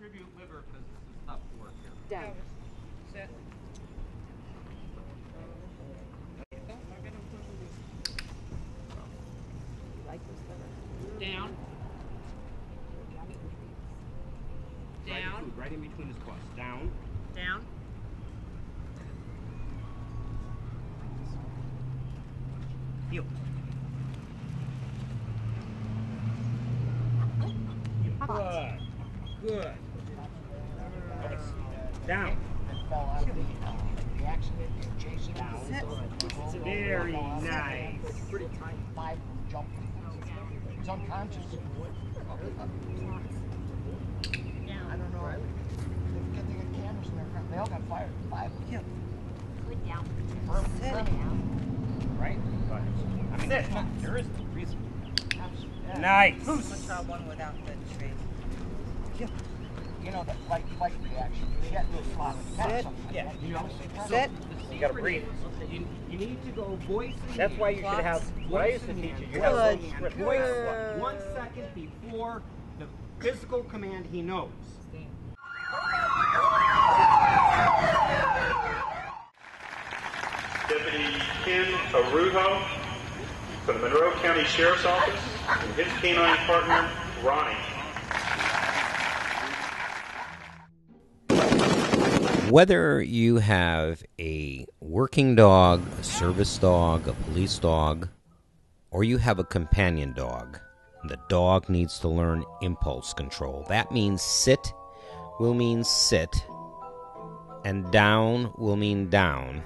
contribute liver because this is tough work here. Down. Sit. Like this better. Down. Down. Right in between his paws. Down. Down. Heel. Good. Good. Down. The accident and chasing down. Very nice. Pretty tight. 5 jumping. He's unconscious. I don't know. They got cameras in their front. They all got fired. 5. Yep. Good down. Sit. Right? I mean, there is no reason. Nice. Let's try one without the tree. Yep. You know, that fight reaction. You get to a slot. Sit. Yeah. You know, Sit. You gotta breathe. You need to go voice in That's why you should have, what I used to teach you, you have a Good. little script. Good. 1 second before the physical command he knows. Deputy Ken Araujo from the Monroe County Sheriff's Office and his canine partner, Ronnie. Whether you have a working dog, a service dog, a police dog, or you have a companion dog, the dog needs to learn impulse control. That means sit will mean sit, and down will mean down,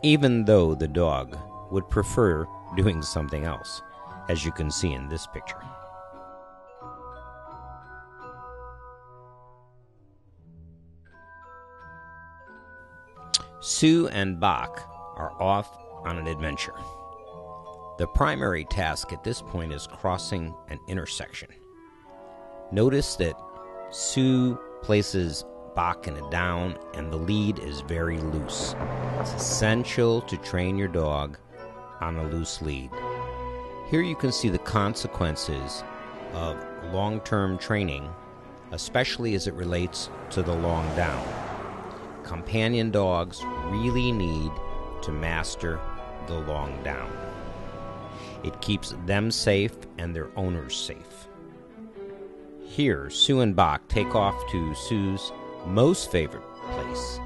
even though the dog would prefer doing something else, as you can see in this picture. Sue and Bach are off on an adventure. The primary task at this point is crossing an intersection. Notice that Sue places Bach in a down and the lead is very loose. It's essential to train your dog on a loose lead. Here you can see the consequences of long-term training, especially as it relates to the long down. Companion dogs really need to master the long down. It keeps them safe and their owners safe. Here, Sue and Bach take off to Sue's most favorite place,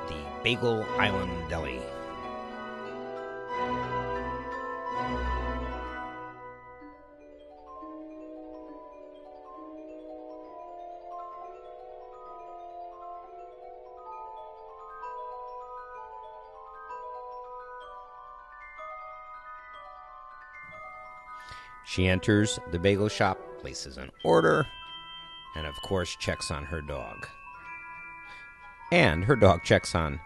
the Bagel Island Deli. She enters the bagel shop, places an order, and of course checks on her dog. And her dog checks on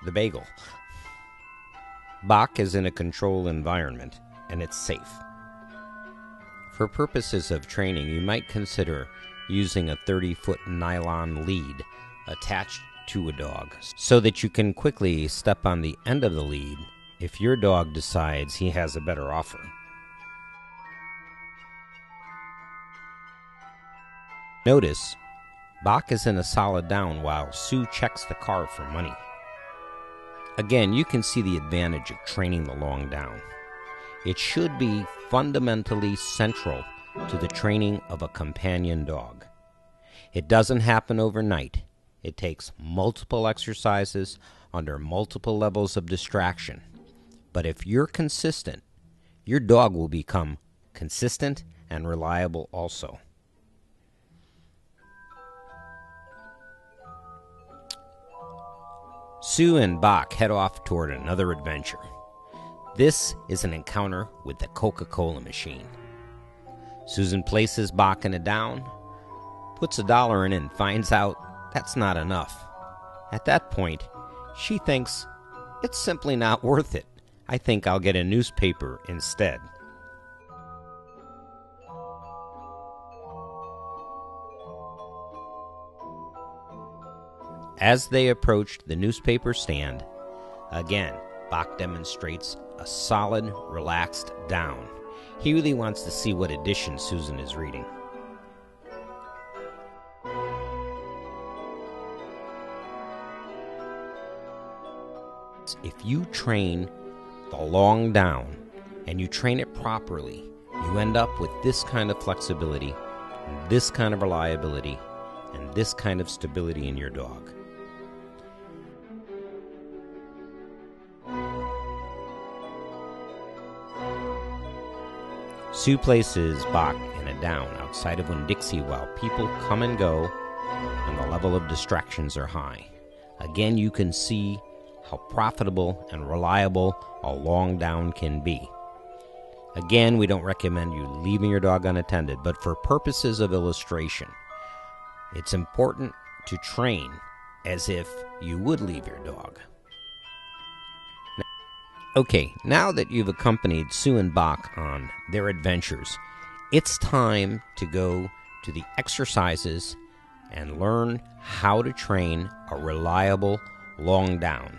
the bagel. Bach is in a controlled environment, and it's safe. For purposes of training, you might consider using a 30-foot nylon lead attached to a dog so that you can quickly step on the end of the lead if your dog decides he has a better offer. Notice, Bach is in a solid down while Sue checks the car for money. Again, you can see the advantage of training the long down. It should be fundamentally central to the training of a companion dog. It doesn't happen overnight. It takes multiple exercises under multiple levels of distraction. But if you're consistent, your dog will become consistent and reliable also. Sue and Bach head off toward another adventure. This is an encounter with the Coca-Cola machine. Susan places Bach in a down, puts $1 in and finds out that's not enough. At that point, she thinks, it's simply not worth it. I think I'll get a newspaper instead. As they approached the newspaper stand, again, Bach demonstrates a solid, relaxed down. He really wants to see what edition Susan is reading. benefits. If you train the long down and you train it properly, you end up with this kind of flexibility, this kind of reliability, and this kind of stability in your dog. Sue places Bach in a down outside of Winn-Dixie while people come and go and the level of distractions are high. Again, you can see how profitable and reliable a long down can be. Again, we don't recommend you leaving your dog unattended, but for purposes of illustration, it's important to train as if you would leave your dog. Okay, now that you've accompanied Sue and Bach on their adventures, it's time to go to the exercises and learn how to train a reliable long down.